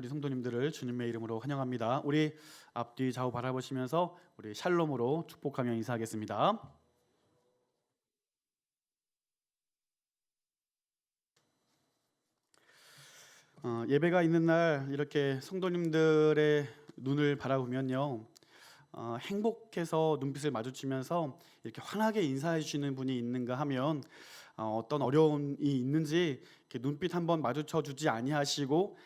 우리 성도님들을 주님의 이름으로 환영합니다. 우리 앞뒤 좌우 바라보시면서 우리 샬롬으로 축복하며 인사하겠습니다. 예배가 있는 날 이렇게 성도님들의 눈을 바라보면요, 행복해서 눈빛을 마주치면서 이렇게 환하게 인사해 주시는 분이 있는가 하면 어떤 어려움이 있는지 이렇게 눈빛 한번 마주쳐 주지 아니하시고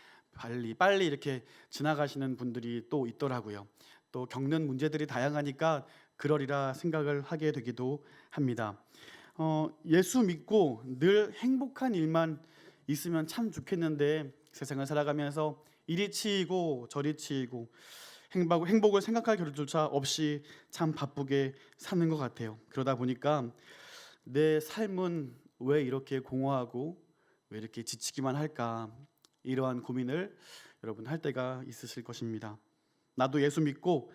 빨리 이렇게 지나가시는 분들이 또 있더라고요. 또 겪는 문제들이 다양하니까 그러리라 생각을 하게 되기도 합니다. 예수 믿고 늘 행복한 일만 있으면 참 좋겠는데 세상을 살아가면서 이리 치이고 저리 치이고 행복을 생각할 겨를조차 없이 참 바쁘게 사는 것 같아요. 그러다 보니까 내 삶은 왜 이렇게 공허하고 왜 이렇게 지치기만 할까, 이러한 고민을 여러분 할 때가 있으실 것입니다. 나도 예수 믿고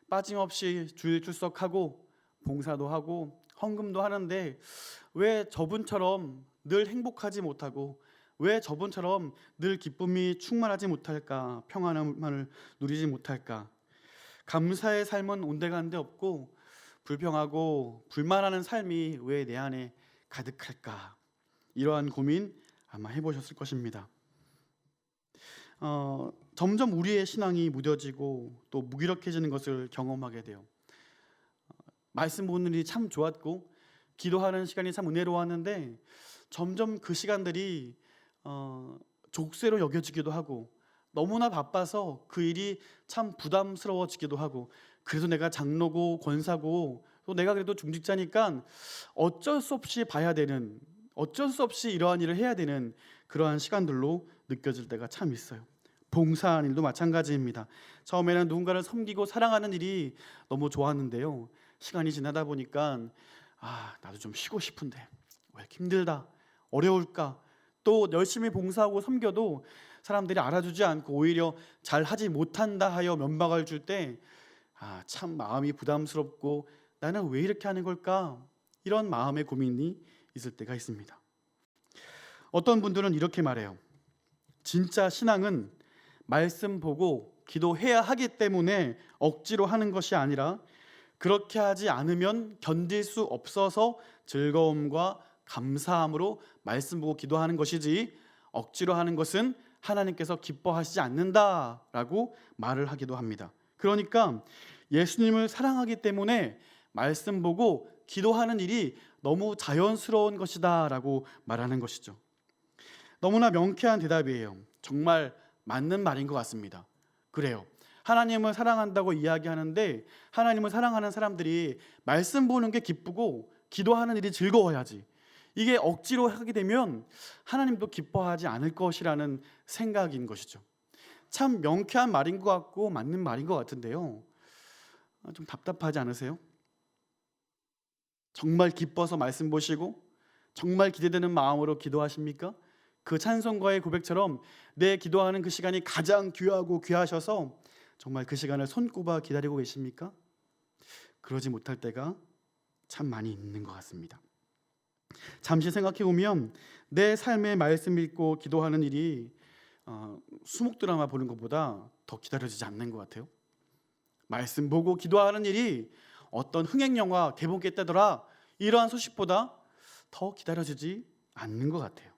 빠짐없이 주일 출석하고 봉사도 하고 헌금도 하는데 왜 저분처럼 늘 행복하지 못하고 왜 저분처럼 늘 기쁨이 충만하지 못할까, 평안함을 누리지 못할까, 감사의 삶은 온데간데 없고 불평하고 불만하는 삶이 왜 내 안에 가득할까, 이러한 고민 아마 해보셨을 것입니다. 점점 우리의 신앙이 무뎌지고 또 무기력해지는 것을 경험하게 돼요. 말씀 보는 일이 참 좋았고 기도하는 시간이 참 은혜로웠는데 점점 그 시간들이 족쇄로 여겨지기도 하고 너무나 바빠서 그 일이 참 부담스러워지기도 하고, 그래서 내가 장로고 권사고 또 내가 그래도 중직자니까 어쩔 수 없이 봐야 되는, 어쩔 수 없이 이러한 일을 해야 되는 그러한 시간들로 느껴질 때가 참 있어요. 봉사하는 일도 마찬가지입니다. 처음에는 누군가를 섬기고 사랑하는 일이 너무 좋았는데요, 시간이 지나다 보니까 나도 좀 쉬고 싶은데 왜 이렇게 힘들다, 어려울까, 또 열심히 봉사하고 섬겨도 사람들이 알아주지 않고 오히려 잘하지 못한다 하여 면박을 줄 때 참 마음이 부담스럽고 나는 왜 이렇게 하는 걸까, 이런 마음의 고민이 있을 때가 있습니다. 어떤 분들은 이렇게 말해요. 진짜 신앙은 말씀 보고 기도해야 하기 때문에 억지로 하는 것이 아니라 그렇게 하지 않으면 견딜 수 없어서 즐거움과 감사함으로 말씀 보고 기도하는 것이지 억지로 하는 것은 하나님께서 기뻐하시지 않는다라고 말을 하기도 합니다. 그러니까 예수님을 사랑하기 때문에 말씀 보고 기도하는 일이 너무 자연스러운 것이다 라고 말하는 것이죠. 너무나 명쾌한 대답이에요. 정말 맞는 말인 것 같습니다. 그래요. 하나님을 사랑한다고 이야기하는데 하나님을 사랑하는 사람들이 말씀 보는 게 기쁘고 기도하는 일이 즐거워야지, 이게 억지로 하게 되면 하나님도 기뻐하지 않을 것이라는 생각인 것이죠. 참 명쾌한 말인 것 같고 맞는 말인 것 같은데요, 좀 답답하지 않으세요? 정말 기뻐서 말씀 보시고 정말 기대되는 마음으로 기도하십니까? 그 찬송가의 고백처럼 내 기도하는 그 시간이 가장 귀하고 귀하셔서 정말 그 시간을 손꼽아 기다리고 계십니까? 그러지 못할 때가 참 많이 있는 것 같습니다. 잠시 생각해 보면 내 삶의 말씀 읽고 기도하는 일이 수목 드라마 보는 것보다 더 기다려지지 않는 것 같아요. 말씀 보고 기도하는 일이 어떤 흥행 영화 개봉기 때더라, 이러한 소식보다 더 기다려지지 않는 것 같아요.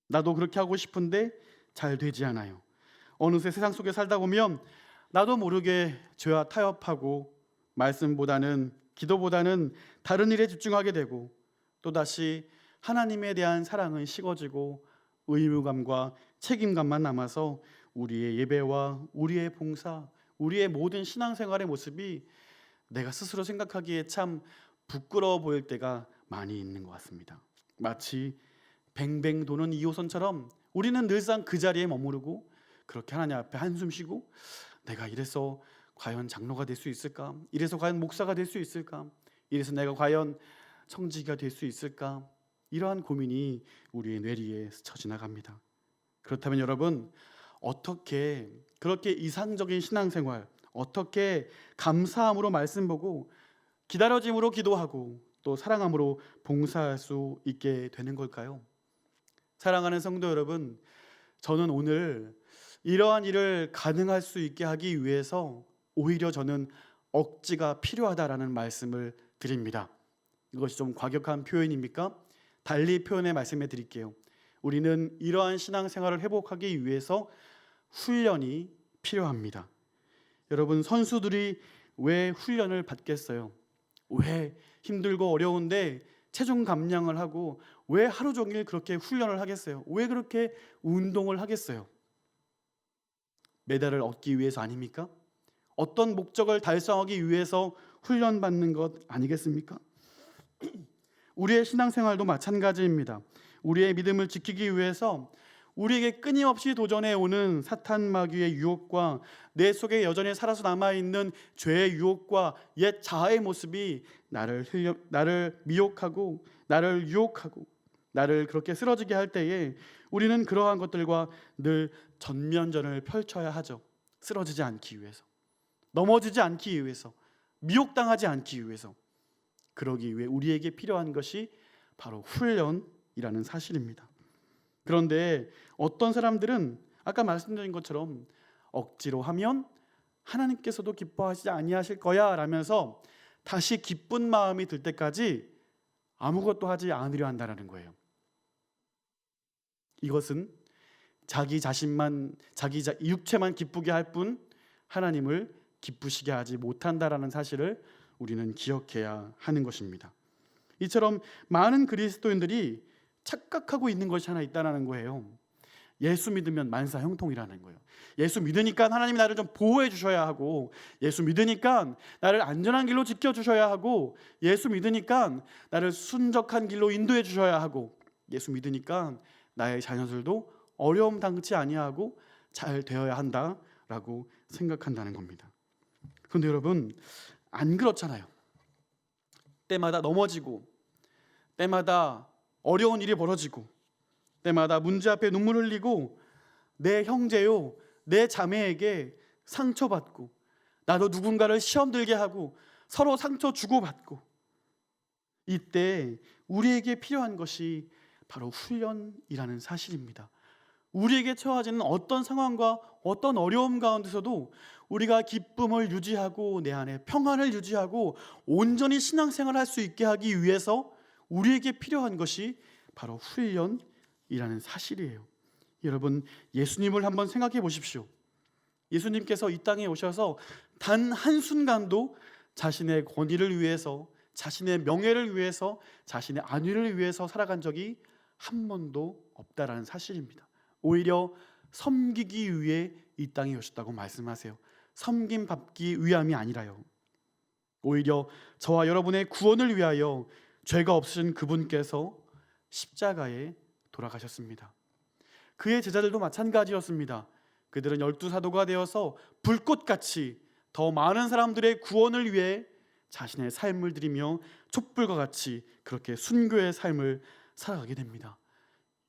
나도 그렇게 하고 싶은데 잘 되지 않아요. 어느새 세상 속에 살다 보면 나도 모르게 죄와 타협하고 말씀보다는, 기도보다는 다른 일에 집중하게 되고 또다시 하나님에 대한 사랑은 식어지고 의무감과 책임감만 남아서 우리의 예배와 우리의 봉사, 우리의 모든 신앙생활의 모습이 내가 스스로 생각하기에 참 부끄러워 보일 때가 많이 있는 것 같습니다. 마치 뱅뱅 도는 2호선처럼 우리는 늘상 그 자리에 머무르고 그렇게 하나님 앞에 한숨 쉬고 내가 이래서 과연 장로가 될 수 있을까? 이래서 과연 목사가 될 수 있을까? 이래서 내가 과연 청지기가 될 수 있을까? 이러한 고민이 우리의 뇌리에 스쳐 지나갑니다. 그렇다면 여러분, 어떻게 그렇게 이상적인 신앙생활, 어떻게 감사함으로 말씀 보고 기다려짐으로 기도하고 또 사랑함으로 봉사할 수 있게 되는 걸까요? 사랑하는 성도 여러분, 저는 오늘 이러한 일을 가능할 수 있게 하기 위해서 오히려 저는 억지가 필요하다라는 말씀을 드립니다. 이것이 좀 과격한 표현입니까? 달리 표현해 말씀해 드릴게요. 우리는 이러한 신앙생활을 회복하기 위해서 훈련이 필요합니다. 여러분, 선수들이 왜 훈련을 받겠어요? 왜 힘들고 어려운데 체중 감량을 하고 왜 하루 종일 그렇게 훈련을 하겠어요? 왜 그렇게 운동을 하겠어요? 메달을 얻기 위해서 아닙니까? 어떤 목적을 달성하기 위해서 훈련받는 것 아니겠습니까? 우리의 신앙생활도 마찬가지입니다. 우리의 믿음을 지키기 위해서 우리에게 끊임없이 도전해 오는 사탄 마귀의 유혹과 내 속에 여전히 살아서 남아있는 죄의 유혹과 옛 자아의 모습이 나를 미혹하고 나를 유혹하고 나를 그렇게 쓰러지게 할 때에 우리는 그러한 것들과 늘 전면전을 펼쳐야 하죠. 쓰러지지 않기 위해서, 넘어지지 않기 위해서, 미혹당하지 않기 위해서. 그러기 위해 우리에게 필요한 것이 바로 훈련이라는 사실입니다. 그런데 어떤 사람들은 아까 말씀드린 것처럼 억지로 하면 하나님께서도 기뻐하시지 아니하실 거야 라면서 다시 기쁜 마음이 들 때까지 아무것도 하지 않으려 한다는 거예요. 이것은 자기 자신만, 자기 육체만 기쁘게 할 뿐 하나님을 기쁘시게 하지 못한다라는 사실을 우리는 기억해야 하는 것입니다. 이처럼 많은 그리스도인들이 착각하고 있는 것이 하나 있다는 거예요. 예수 믿으면 만사 형통이라는 거예요. 예수 믿으니까 하나님이 나를 좀 보호해 주셔야 하고, 예수 믿으니까 나를 안전한 길로 지켜주셔야 하고, 예수 믿으니까 나를 순적한 길로 인도해 주셔야 하고, 예수 믿으니까 나의 자녀들도 어려움 당치 아니하고 잘 되어야 한다라고 생각한다는 겁니다. 그런데 여러분, 안 그렇잖아요. 때마다 넘어지고, 때마다 어려운 일이 벌어지고, 때마다 문제 앞에 눈물 흘리고, 내 형제요, 내 자매에게 상처받고, 나도 누군가를 시험 들게 하고 서로 상처 주고받고, 이때 우리에게 필요한 것이 바로 훈련이라는 사실입니다. 우리에게 처해지는 어떤 상황과 어떤 어려움 가운데서도 우리가 기쁨을 유지하고 내 안에 평안을 유지하고 온전히 신앙생활을 할 수 있게 하기 위해서 우리에게 필요한 것이 바로 훈련이라는 사실이에요. 여러분, 예수님을 한번 생각해 보십시오. 예수님께서 이 땅에 오셔서 단 한순간도 자신의 권위를 위해서, 자신의 명예를 위해서, 자신의 안위를 위해서 살아간 적이 한 번도 없다라는 사실입니다. 오히려 섬기기 위해 이 땅에 오셨다고 말씀하세요. 섬김 받기 위함이 아니라요. 오히려 저와 여러분의 구원을 위하여 죄가 없으신 그분께서 십자가에 돌아가셨습니다. 그의 제자들도 마찬가지였습니다. 그들은 12사도가 되어서 불꽃같이 더 많은 사람들의 구원을 위해 자신의 삶을 드리며 촛불과 같이 그렇게 순교의 삶을 살아가게 됩니다.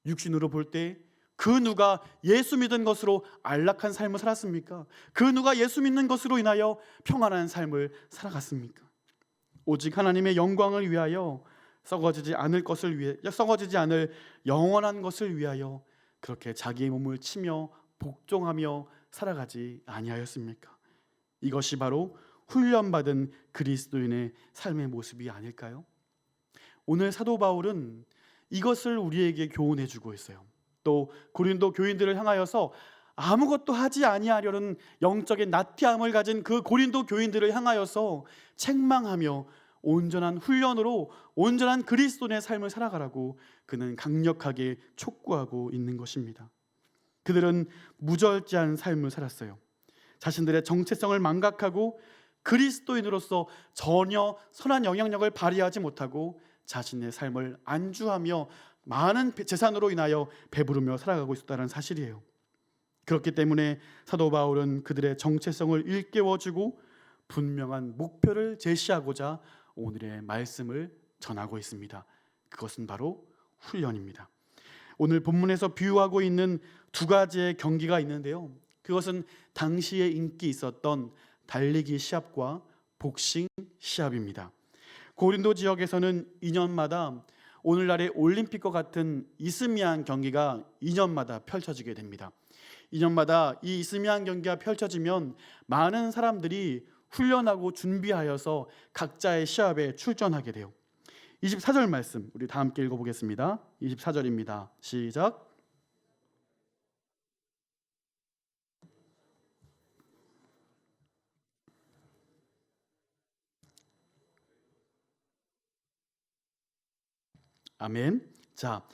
육신으로 볼 때 그 누가 예수 믿은 것으로 안락한 삶을 살았습니까? 그 누가 예수 믿는 것으로 인하여 평안한 삶을 살아갔습니까? 오직 하나님의 영광을 위하여 썩어지지 않을 영원한 것을 위하여 그렇게 자기의 몸을 치며 복종하며 살아가지 아니하였습니까? 이것이 바로 훈련받은 그리스도인의 삶의 모습이 아닐까요? 오늘 사도 바울은 이것을 우리에게 교훈해 주고 있어요. 또 고린도 교인들을 향하여서 아무것도 하지 아니하려는 영적인 나태함을 가진 그 고린도 교인들을 향하여서 책망하며 온전한 훈련으로 온전한 그리스도인의 삶을 살아가라고 그는 강력하게 촉구하고 있는 것입니다. 그들은 무절제한 삶을 살았어요. 자신들의 정체성을 망각하고 그리스도인으로서 전혀 선한 영향력을 발휘하지 못하고 자신의 삶을 안주하며 많은 재산으로 인하여 배부르며 살아가고 있었다는 사실이에요. 그렇기 때문에 사도 바울은 그들의 정체성을 일깨워주고 분명한 목표를 제시하고자 오늘의 말씀을 전하고 있습니다. 그것은 바로 훈련입니다. 오늘 본문에서 비유하고 있는 두 가지의 경기가 있는데요. 그것은 당시에 인기 있었던 달리기 시합과 복싱 시합입니다. 고린도 지역에서는 2년마다 오늘날의 올림픽과 같은 이스미안 경기가 2년마다 펼쳐지게 됩니다. 2년마다 이 이스미안 경기가 펼쳐지면 많은 사람들이 훈련하고 준비하여서 각자의 시합에 출전하게 돼요. 24절 말씀 우리 다 함께 읽어보겠습니다. 24절입니다. 시작. 아멘. 자,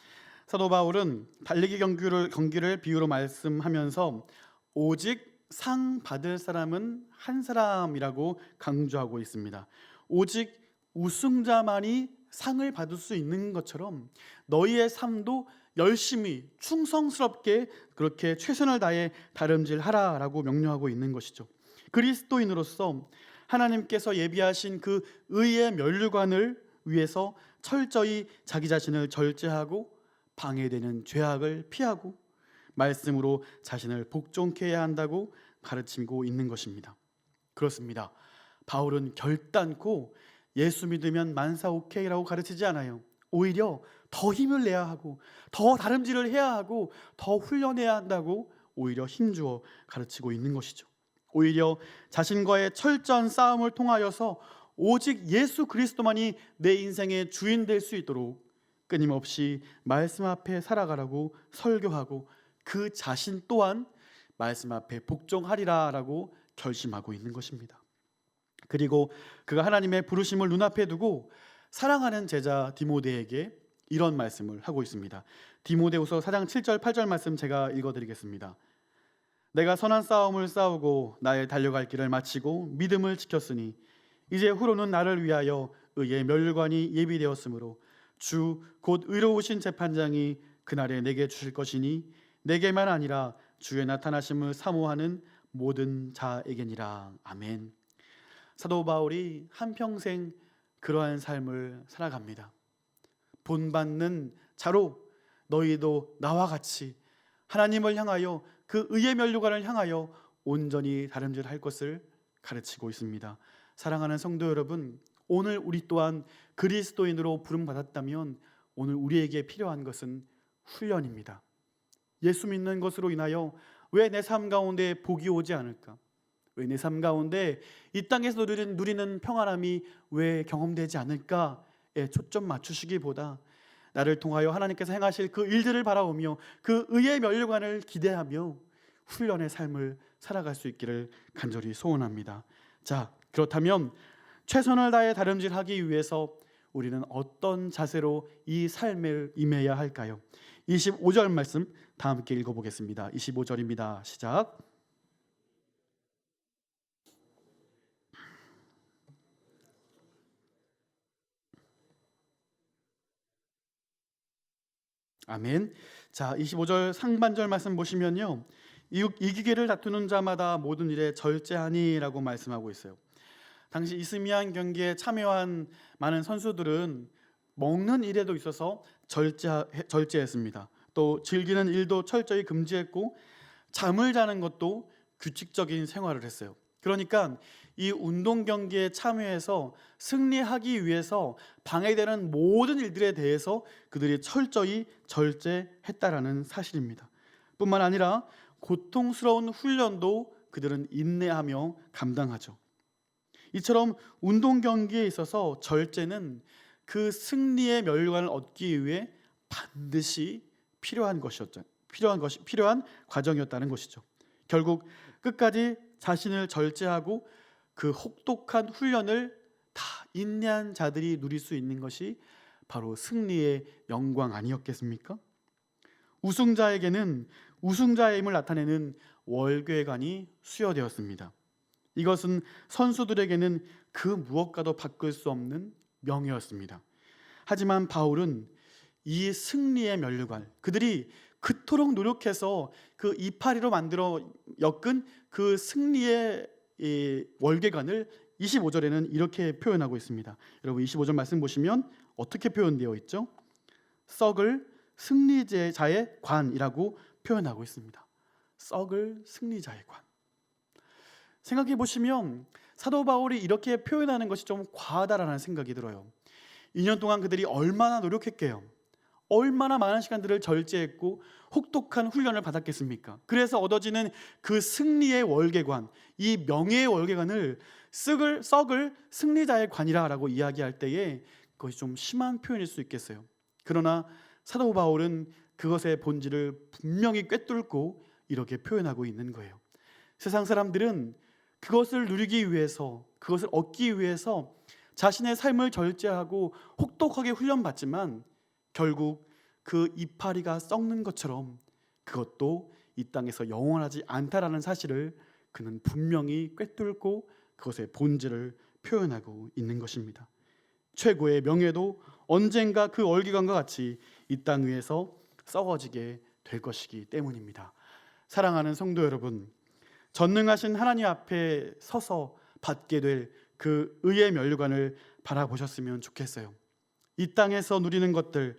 사도 바울은 달리기 경기를 비유로 말씀하면서 오직 상 받을 사람은 한 사람이라고 강조하고 있습니다. 오직 우승자만이 상을 받을 수 있는 것처럼 너희의 삶도 열심히 충성스럽게 그렇게 최선을 다해 다름질하라라고 명령하고 있는 것이죠. 그리스도인으로서 하나님께서 예비하신 그 의의 면류관을 위해서 철저히 자기 자신을 절제하고 방해되는 죄악을 피하고 말씀으로 자신을 복종케 해야 한다고 가르치고 있는 것입니다. 그렇습니다. 바울은 결단코 예수 믿으면 만사 오케이라고 가르치지 않아요. 오히려 더 힘을 내야 하고 더 다름질을 해야 하고 더 훈련해야 한다고 오히려 힘주어 가르치고 있는 것이죠. 오히려 자신과의 철저한 싸움을 통하여서 오직 예수 그리스도만이 내 인생의 주인 될 수 있도록 끊임없이 말씀 앞에 살아가라고 설교하고 그 자신 또한 말씀 앞에 복종하리라라고 결심하고 있는 것입니다. 그리고 그가 하나님의 부르심을 눈앞에 두고 사랑하는 제자 디모데에게 이런 말씀을 하고 있습니다. 디모데후서 4장 7절 8절 말씀 제가 읽어드리겠습니다. 내가 선한 싸움을 싸우고 나의 달려갈 길을 마치고 믿음을 지켰으니 이제 후로는 나를 위하여 의의 멸관이 예비되었으므로 주 곧 의로우신 재판장이 그날에 내게 주실 것이니 내게만 아니라 주의 나타나심을 사모하는 모든 자에게니라. 아멘. 사도 바울이 한평생 그러한 삶을 살아갑니다. 본받는 자로 너희도 나와 같이 하나님을 향하여 그 의의 면류관을 향하여 온전히 다름질할 것을 가르치고 있습니다. 사랑하는 성도 여러분, 오늘 우리 또한 그리스도인으로 부름받았다면 오늘 우리에게 필요한 것은 훈련입니다. 예수 믿는 것으로 인하여 왜 내 삶 가운데 복이 오지 않을까? 왜 내 삶 가운데 이 땅에서 누리는 평안함이 왜 경험되지 않을까에 초점 맞추시기보다 나를 통하여 하나님께서 행하실 그 일들을 바라보며 그 의의 면류관을 기대하며 훈련의 삶을 살아갈 수 있기를 간절히 소원합니다. 자, 그렇다면 최선을 다해 다름질하기 위해서 우리는 어떤 자세로 이 삶을 임해야 할까요? 25절 말씀 다 함께 읽어보겠습니다. 25절입니다. 시작. 아멘. 자, 25절 상반절 말씀 보시면요, 이기기를 다투는 자마다 모든 일에 절제하니라고 말씀하고 있어요. 당시 이스미안 경기에 참여한 많은 선수들은 먹는 일에도 있어서 절제했습니다. 또 즐기는 일도 철저히 금지했고 잠을 자는 것도 규칙적인 생활을 했어요. 그러니까 이 운동 경기에 참여해서 승리하기 위해서 방해되는 모든 일들에 대해서 그들이 철저히 절제했다라는 사실입니다. 뿐만 아니라 고통스러운 훈련도 그들은 인내하며 감당하죠. 이처럼 운동 경기에 있어서 절제는 그 승리의 면류관을 얻기 위해 반드시 필요한 과정이었다는 것이죠. 결국 끝까지 자신을 절제하고 그 혹독한 훈련을 다 인내한 자들이 누릴 수 있는 것이 바로 승리의 영광 아니었겠습니까? 우승자에게는 우승자의 힘을 나타내는 월궤관이 수여되었습니다. 이것은 선수들에게는 그 무엇과도 바꿀 수 없는 명예였습니다. 하지만 바울은 이 승리의 면류관, 그들이 그토록 노력해서 그 이파리로 만들어 엮은 그 승리의 이 월궤관을 25절에는 이렇게 표현하고 있습니다. 여러분 25절 말씀 보시면 어떻게 표현되어 있죠? 썩을 승리자의 관이라고 표현하고 있습니다. 썩을 승리자의 관. 생각해 보시면 사도 바울이 이렇게 표현하는 것이 좀 과하다라는 생각이 들어요. 2년 동안 그들이 얼마나 노력했게요? 얼마나 많은 시간들을 절제했고 혹독한 훈련을 받았겠습니까? 그래서 얻어지는 그 승리의 월계관, 이 명예의 월계관을 썩을 승리자의 관이라고 이야기할 때에 그것이 좀 심한 표현일 수 있겠어요. 그러나 사도 바울은 그것의 본질을 분명히 꿰뚫고 이렇게 표현하고 있는 거예요. 세상 사람들은 그것을 누리기 위해서, 그것을 얻기 위해서 자신의 삶을 절제하고 혹독하게 훈련받지만 결국 그 이파리가 썩는 것처럼 그것도 이 땅에서 영원하지 않다라는 사실을 그는 분명히 꿰뚫고 그것의 본질을 표현하고 있는 것입니다. 최고의 명예도 언젠가 그 월기관과 같이 이 땅 위에서 썩어지게 될 것이기 때문입니다. 사랑하는 성도 여러분, 전능하신 하나님 앞에 서서 받게 될 그 의의 면류관을 바라보셨으면 좋겠어요. 이 땅에서 누리는 것들,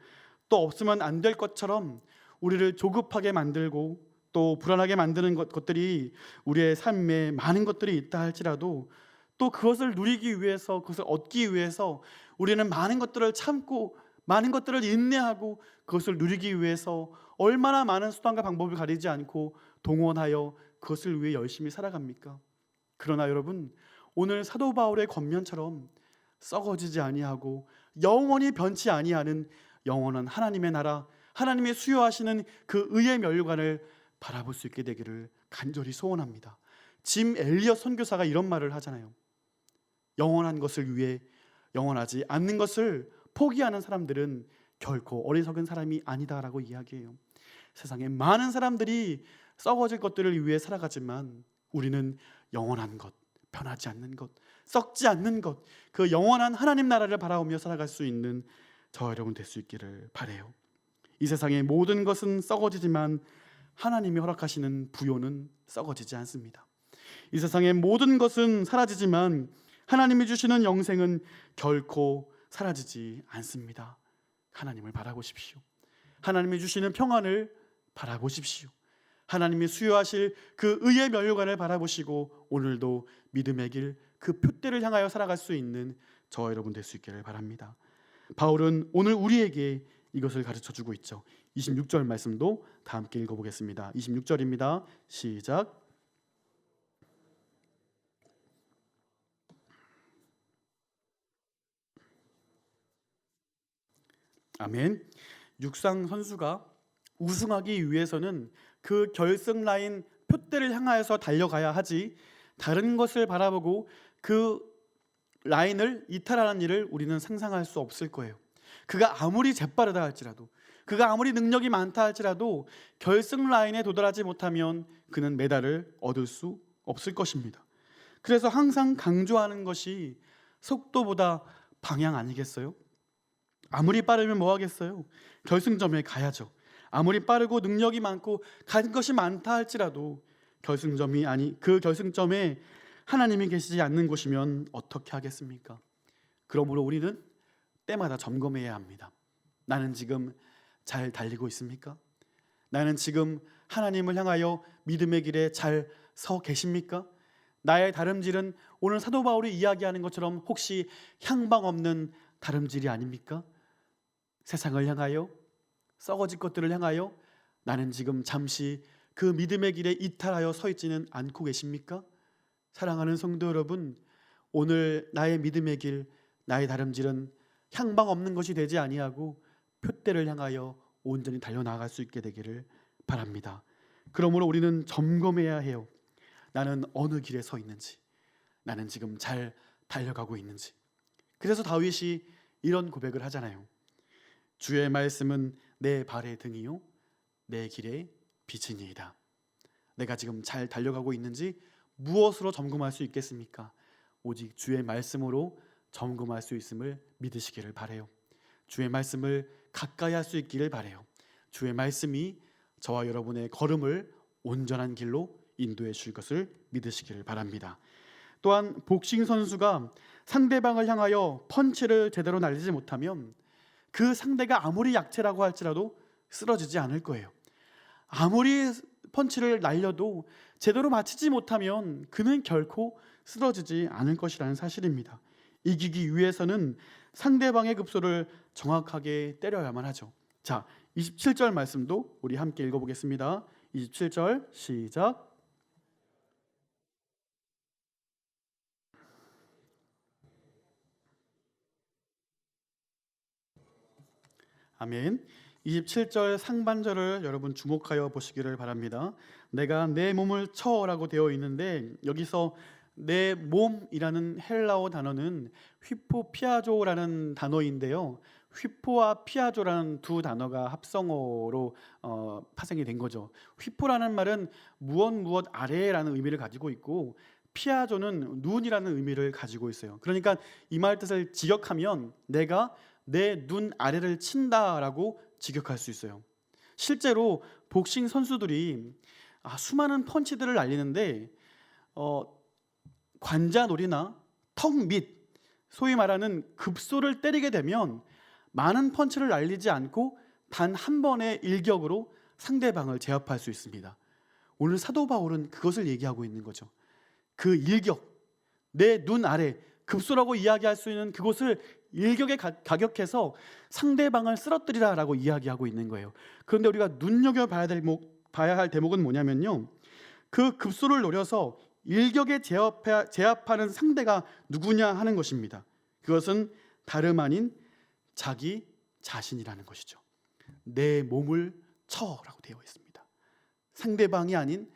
또 없으면 안 될 것처럼 우리를 조급하게 만들고 또 불안하게 만드는 것들이 우리의 삶에 많은 것들이 있다 할지라도 또 그것을 누리기 위해서, 그것을 얻기 위해서 우리는 많은 것들을 참고 많은 것들을 인내하고 그것을 누리기 위해서 얼마나 많은 수단과 방법을 가리지 않고 동원하여 그것을 위해 열심히 살아갑니까? 그러나 여러분, 오늘 사도 바울의 권면처럼 썩어지지 아니하고 영원히 변치 아니하는 영원한 하나님의 나라, 하나님의 수요하시는 그 의의 면류관을 바라볼 수 있게 되기를 간절히 소원합니다. 짐 엘리엇 선교사가 이런 말을 하잖아요. 영원한 것을 위해 영원하지 않는 것을 포기하는 사람들은 결코 어리석은 사람이 아니다라고 이야기해요. 세상에 많은 사람들이 썩어질 것들을 위해 살아가지만 우리는 영원한 것, 변하지 않는 것, 썩지 않는 것, 그 영원한 하나님 나라를 바라보며 살아갈 수 있는 저와 여러분 될 수 있기를 바라요. 이 세상의 모든 것은 썩어지지만 하나님이 허락하시는 부요는 썩어지지 않습니다. 이 세상의 모든 것은 사라지지만 하나님이 주시는 영생은 결코 사라지지 않습니다. 하나님을 바라보십시오. 하나님이 주시는 평안을 바라보십시오. 하나님이 수요하실 그 의의 면류관을 바라보시고 오늘도 믿음의 길, 그 표대를 향하여 살아갈 수 있는 저와 여러분 될 수 있기를 바랍니다. 바울은 오늘 우리에게 이것을 가르쳐주고 있죠. 26절 말씀도 다 함께 읽어보겠습니다. 26절입니다. 시작. 아멘. 육상 선수가 우승하기 위해서는 그 결승 라인 표대를 향하여서 달려가야 하지 다른 것을 바라보고 그 라인을 이탈하는 일을 우리는 상상할 수 없을 거예요. 그가 아무리 재빠르다 할지라도, 그가 아무리 능력이 많다 할지라도 결승 라인에 도달하지 못하면 그는 메달을 얻을 수 없을 것입니다. 그래서 항상 강조하는 것이 속도보다 방향 아니겠어요? 아무리 빠르면 뭐 하겠어요? 결승점에 가야죠. 아무리 빠르고 능력이 많고 가진 것이 많다 할지라도 그 결승점에 하나님이 계시지 않는 곳이면 어떻게 하겠습니까? 그러므로 우리는 때마다 점검해야 합니다. 나는 지금 잘 달리고 있습니까? 나는 지금 하나님을 향하여 믿음의 길에 잘 서 계십니까? 나의 다름질은 오늘 사도 바울이 이야기하는 것처럼 혹시 향방 없는 다름질이 아닙니까? 세상을 향하여, 썩어질 것들을 향하여 나는 지금 잠시 그 믿음의 길에 이탈하여 서 있지는 않고 계십니까? 사랑하는 성도 여러분, 오늘 나의 믿음의 길, 나의 다름질은 향방 없는 것이 되지 아니하고 표대를 향하여 온전히 달려나갈 수 있게 되기를 바랍니다. 그러므로 우리는 점검해야 해요. 나는 어느 길에 서 있는지, 나는 지금 잘 달려가고 있는지. 그래서 다윗이 이런 고백을 하잖아요. 주의 말씀은 내 발의 등이요 내 길의 빛이니이다. 내가 지금 잘 달려가고 있는지 무엇으로 점검할 수 있겠습니까? 오직 주의 말씀으로 점검할 수 있음을 믿으시기를 바라요. 주의 말씀을 가까이 할 수 있기를 바라요. 주의 말씀이 저와 여러분의 걸음을 온전한 길로 인도해 줄 것을 믿으시기를 바랍니다. 또한 복싱 선수가 상대방을 향하여 펀치를 제대로 날리지 못하면 그 상대가 아무리 약체라고 할지라도 쓰러지지 않을 거예요. 아무리 펀치를 날려도 제대로 맞히지 못하면 그는 결코 쓰러지지 않을 것이라는 사실입니다. 이기기 위해서는 상대방의 급소를 정확하게 때려야만 하죠. 자, 27절 말씀도 우리 함께 읽어보겠습니다. 27절 시작. 아멘. 27절 상반절을 여러분 주목하여 보시기를 바랍니다. 내가 내 몸을 쳐라고 되어 있는데 여기서 내 몸이라는 헬라어 단어는 휘포피아조라는 단어인데요. 휘포와 피아조라는 두 단어가 합성어로 파생이 된 거죠. 휘포라는 말은 무엇 아래라는 의미를 가지고 있고 피아조는 눈이라는 의미를 가지고 있어요. 그러니까 이 말 뜻을 직역하면 내가 내 눈 아래를 친다라고 직역할 수 있어요. 실제로 복싱 선수들이 수많은 펀치들을 날리는데 관자놀이나 턱 밑, 소위 말하는 급소를 때리게 되면 많은 펀치를 날리지 않고 단 한 번의 일격으로 상대방을 제압할 수 있습니다. 오늘 사도 바울은 그것을 얘기하고 있는 거죠. 그 일격, 내 눈 아래 급소라고 이야기할 수 있는 그곳을 일격에 가격해서 상대방을 쓰러뜨리라라고 이야기하고 있는 거예요. 그런데 우리가 봐야 할 대목은 뭐냐면요, 그 급소를 노려서 일격에 제압하는 상대가 누구냐 하는 것입니다. 그것은 다름 아닌 자기 자신이라는 것이죠. 내 몸을 쳐라고 되어 있습니다. 상대방이 아닌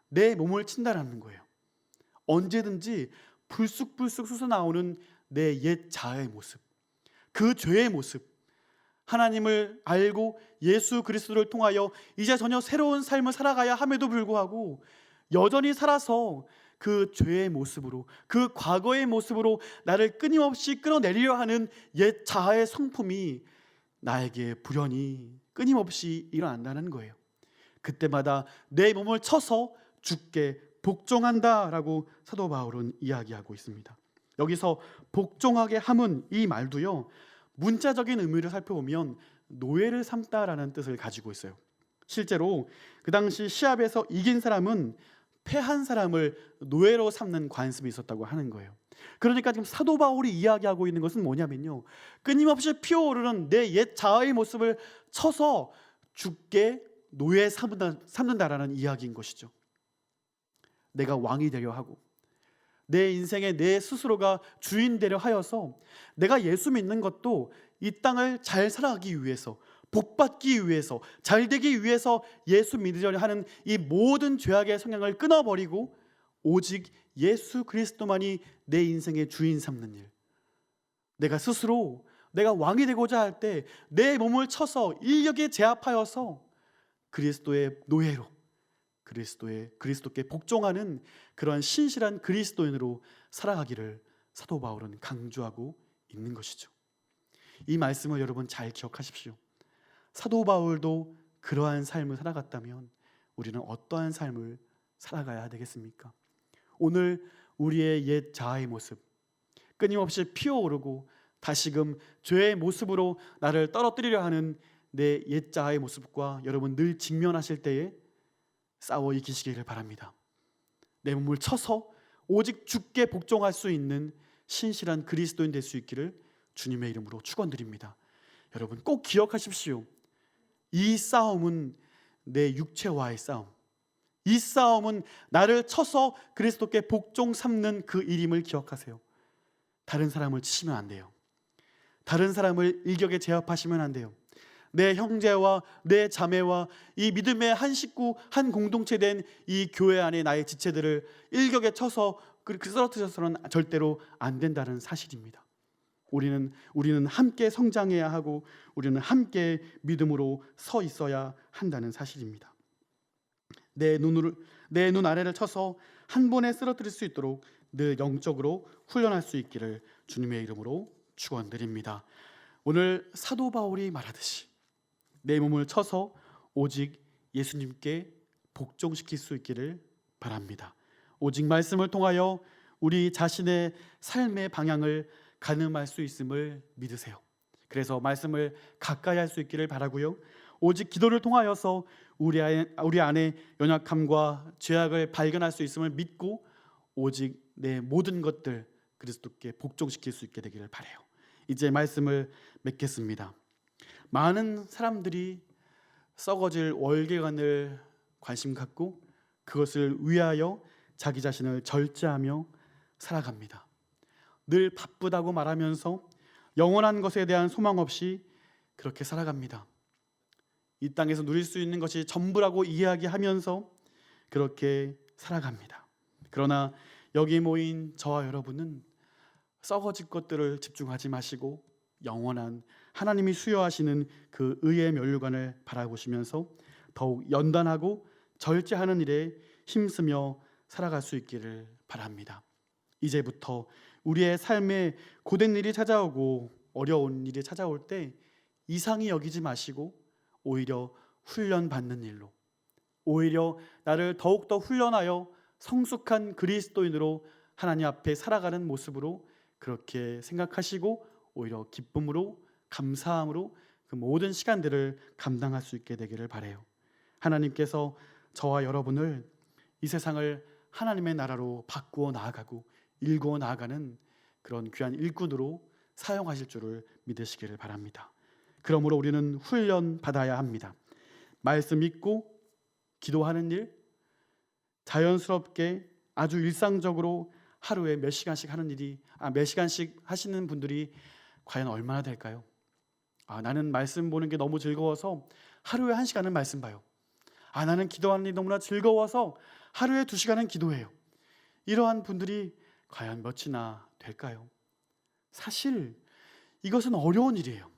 내 몸을 친다라는 거예요. 언제든지 불쑥불쑥 솟아나오는 내 옛 자아의 모습, 그 죄의 모습, 하나님을 알고 예수 그리스도를 통하여 이제 전혀 새로운 삶을 살아가야 함에도 불구하고 여전히 살아서 그 죄의 모습으로, 그 과거의 모습으로 나를 끊임없이 끌어내리려 하는 옛 자아의 성품이 나에게 불현이 끊임없이 일어난다는 거예요. 그때마다 내 몸을 쳐서 죽게 복종한다라고 사도 바울은 이야기하고 있습니다. 여기서 복종하게 함은 이 말도요, 문자적인 의미를 살펴보면 노예를 삼다라는 뜻을 가지고 있어요. 실제로 그 당시 시합에서 이긴 사람은 패한 사람을 노예로 삼는 관습이 있었다고 하는 거예요. 그러니까 지금 사도 바울이 이야기하고 있는 것은 뭐냐면요, 끊임없이 피어오르는 내 옛 자아의 모습을 쳐서 죽게 노예 삼는다라는 이야기인 것이죠. 내가 왕이 되려 하고 내 인생에 내 스스로가 주인 되려 하여서 내가 예수 믿는 것도 이 땅을 잘 살아가기 위해서, 복받기 위해서, 잘 되기 위해서 예수 믿으려 하는 이 모든 죄악의 성향을 끊어버리고 오직 예수 그리스도만이 내 인생의 주인 삼는 일, 내가 스스로 내가 왕이 되고자 할 때 내 몸을 쳐서 인력에 제압하여서 그리스도의 노예로, 그리스도께 복종하는 그러한 신실한 그리스도인으로 살아가기를 사도 바울은 강조하고 있는 것이죠. 이 말씀을 여러분 잘 기억하십시오. 사도 바울도 그러한 삶을 살아갔다면 우리는 어떠한 삶을 살아가야 되겠습니까? 오늘 우리의 옛 자아의 모습, 끊임없이 피어오르고 다시금 죄의 모습으로 나를 떨어뜨리려 하는 내 옛 자아의 모습과 여러분 늘 직면하실 때에 싸워 이기시기를 바랍니다. 내 몸을 쳐서 오직 주께 복종할 수 있는 신실한 그리스도인 될 수 있기를 주님의 이름으로 축원드립니다. 여러분 꼭 기억하십시오. 이 싸움은 내 육체와의 싸움, 이 싸움은 나를 쳐서 그리스도께 복종 삼는 그 일임을 기억하세요. 다른 사람을 치시면 안 돼요. 다른 사람을 일격에 제압하시면 안 돼요. 내 형제와 내 자매와 이 믿음의 한 식구, 한 공동체 된 이 교회 안에 나의 지체들을 일격에 쳐서 쓰러뜨려서는 절대로 안 된다는 사실입니다. 우리는 함께 성장해야 하고 우리는 함께 믿음으로 서 있어야 한다는 사실입니다. 내 눈 아래를 쳐서 한 번에 쓰러뜨릴 수 있도록 늘 영적으로 훈련할 수 있기를 주님의 이름으로 축원드립니다. 오늘 사도 바울이 말하듯이 내 몸을 쳐서 오직 예수님께 복종시킬 수 있기를 바랍니다. 오직 말씀을 통하여 우리 자신의 삶의 방향을 가늠할 수 있음을 믿으세요. 그래서 말씀을 가까이 할 수 있기를 바라고요. 오직 기도를 통하여서 우리 안에 연약함과 죄악을 발견할 수 있음을 믿고 오직 내 모든 것들 그리스도께 복종시킬 수 있게 되기를 바라요. 이제 말씀을 맺겠습니다. 많은 사람들이 썩어질 월계관을 관심 갖고 그것을 위하여 자기 자신을 절제하며 살아갑니다. 늘 바쁘다고 말하면서 영원한 것에 대한 소망 없이 그렇게 살아갑니다. 이 땅에서 누릴 수 있는 것이 전부라고 이야기하면서 그렇게 살아갑니다. 그러나 여기 모인 저와 여러분은 썩어질 것들을 집중하지 마시고 영원한 하나님이 수여하시는 그 의의 면류관을 바라보시면서 더욱 연단하고 절제하는 일에 힘쓰며 살아갈 수 있기를 바랍니다. 이제부터 우리의 삶에 고된 일이 찾아오고 어려운 일이 찾아올 때 이상히 여기지 마시고 오히려 훈련받는 일로, 오히려 나를 더욱더 훈련하여 성숙한 그리스도인으로 하나님 앞에 살아가는 모습으로 그렇게 생각하시고 오히려 기쁨으로 감사함으로 그 모든 시간들을 감당할 수 있게 되기를 바라요. 하나님께서 저와 여러분을 이 세상을 하나님의 나라로 바꾸어 나아가고 일구어 나아가는 그런 귀한 일꾼으로 사용하실 줄을 믿으시기를 바랍니다. 그러므로 우리는 훈련 받아야 합니다. 말씀 읽고 기도하는 일, 자연스럽게 아주 일상적으로 하루에 몇 시간씩 하는 일이 몇 시간씩 하시는 분들이 과연 얼마나 될까요? 나는 말씀 보는 게 너무 즐거워서 하루에 1시간은 말씀 봐요. 나는 기도하는 일이 너무나 즐거워서 하루에 2시간은 기도해요. 이러한 분들이 과연 몇이나 될까요? 사실 이것은 어려운 일이에요.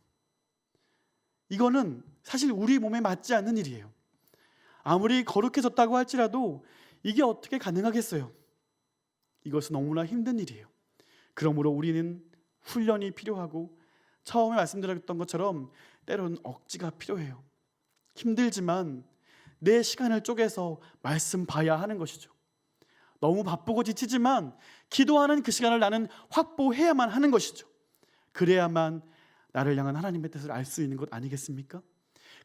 이거는 사실 우리 몸에 맞지 않는 일이에요. 아무리 거룩해졌다고 할지라도 이게 어떻게 가능하겠어요? 이것은 너무나 힘든 일이에요. 그러므로 우리는 훈련이 필요하고 처음에 말씀드렸던 것처럼 때로는 억지가 필요해요. 힘들지만 내 시간을 쪼개서 말씀 봐야 하는 것이죠. 너무 바쁘고 지치지만 기도하는 그 시간을 나는 확보해야만 하는 것이죠. 그래야만 나를 향한 하나님의 뜻을 알 수 있는 것 아니겠습니까?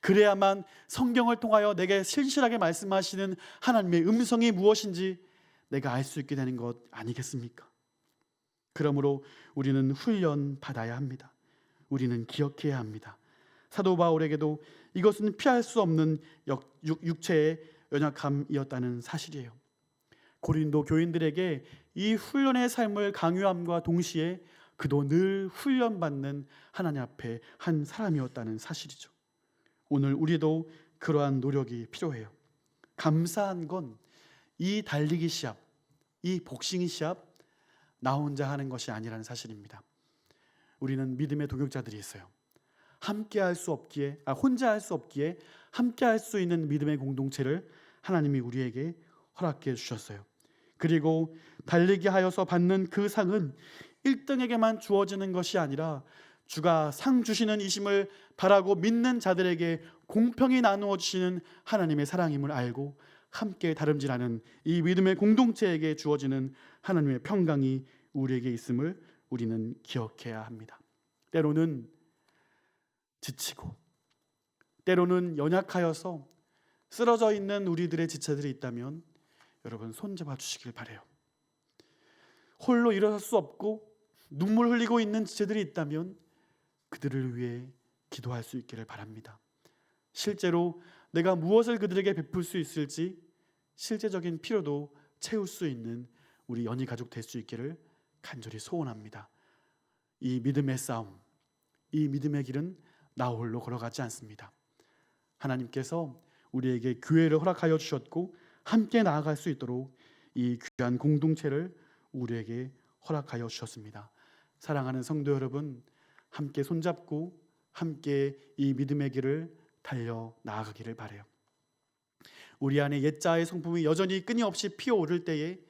그래야만 성경을 통하여 내게 실실하게 말씀하시는 하나님의 음성이 무엇인지 내가 알 수 있게 되는 것 아니겠습니까? 그러므로 우리는 훈련 받아야 합니다. 우리는 기억해야 합니다. 사도 바울에게도 이것은 피할 수 없는 육체의 연약함이었다는 사실이에요. 고린도 교인들에게 이 훈련의 삶을 강요함과 동시에 그도 늘 훈련받는 하나님 앞에 한 사람이었다는 사실이죠. 오늘 우리도 그러한 노력이 필요해요. 감사한 건 이 달리기 시합, 이 복싱 시합 나 혼자 하는 것이 아니라는 사실입니다. 우리는 믿음의 동역자들이 있어요. 함께 할 수 없기에 혼자 할 수 없기에 함께 할 수 있는 믿음의 공동체를 하나님이 우리에게 허락해 주셨어요. 그리고 달리기 하여서 받는 그 상은 1등에게만 주어지는 것이 아니라 주가 상 주시는 이심을 바라고 믿는 자들에게 공평히 나누어 주시는 하나님의 사랑임을 알고 함께 다름질하는 이 믿음의 공동체에게 주어지는 하나님의 평강이 우리에게 있음을 우리는 기억해야 합니다. 때로는 지치고 때로는 연약하여서 쓰러져 있는 우리들의 지체들이 있다면 여러분 손잡아 주시길 바라요. 홀로 일어설 수 없고 눈물 흘리고 있는 지체들이 있다면 그들을 위해 기도할 수 있기를 바랍니다. 실제로 내가 무엇을 그들에게 베풀 수 있을지 실제적인 필요도 채울 수 있는 우리 연희 가족 될 수 있기를 간절히 소원합니다. 이 믿음의 싸움, 이 믿음의 길은 나 홀로 걸어가지 않습니다. 하나님께서 우리에게 교회를 허락하여 주셨고 함께 나아갈 수 있도록 이 귀한 공동체를 우리에게 허락하여 주셨습니다. 사랑하는 성도 여러분, 함께 손잡고 함께 이 믿음의 길을 달려 나아가기를 바라요. 우리 안에 옛자의 성품이 여전히 끊임없이 피어오를 때에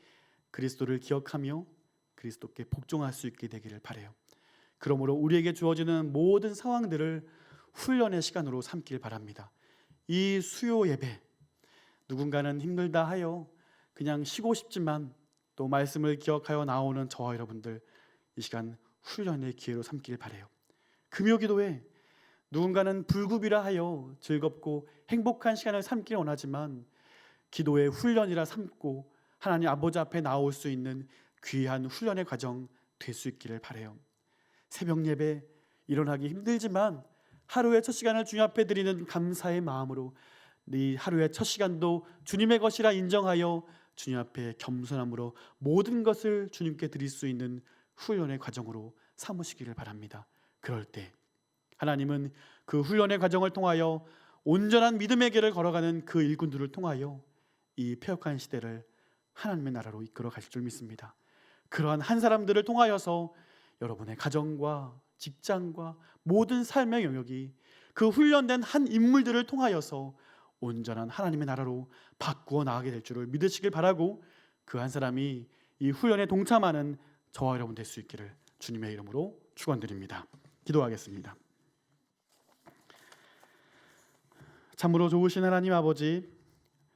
그리스도를 기억하며 그리스도께 복종할 수 있게 되기를 바라요. 그러므로 우리에게 주어지는 모든 상황들을 훈련의 시간으로 삼길 바랍니다. 이 수요 예배, 누군가는 힘들다 하여 그냥 쉬고 싶지만 또 말씀을 기억하여 나오는 저와 여러분들 이 시간 훈련의 기회로 삼길 바라요. 금요기도회, 누군가는 불급이라 하여 즐겁고 행복한 시간을 삼길 원하지만 기도의 훈련이라 삼고 하나님 아버지 앞에 나올 수 있는 귀한 훈련의 과정 될 수 있기를 바라요. 새벽 예배 일어나기 힘들지만 하루의 첫 시간을 주님 앞에 드리는 감사의 마음으로 네 하루의 첫 시간도 주님의 것이라 인정하여 주님 앞에 겸손함으로 모든 것을 주님께 드릴 수 있는 훈련의 과정으로 삼으시기를 바랍니다. 그럴 때 하나님은 그 훈련의 과정을 통하여 온전한 믿음의 길을 걸어가는 그 일꾼들을 통하여 이 패역한 시대를 하나님의 나라로 이끌어 가실 줄 믿습니다. 그러한 한 사람들을 통하여서 여러분의 가정과 직장과 모든 삶의 영역이 그 훈련된 한 인물들을 통하여서 온전한 하나님의 나라로 바꾸어 나가게 될 줄을 믿으시길 바라고, 그 한 사람이 이 훈련에 동참하는 저와 여러분 될 수 있기를 주님의 이름으로 축원드립니다. 기도하겠습니다. 참으로 좋으신 하나님 아버지,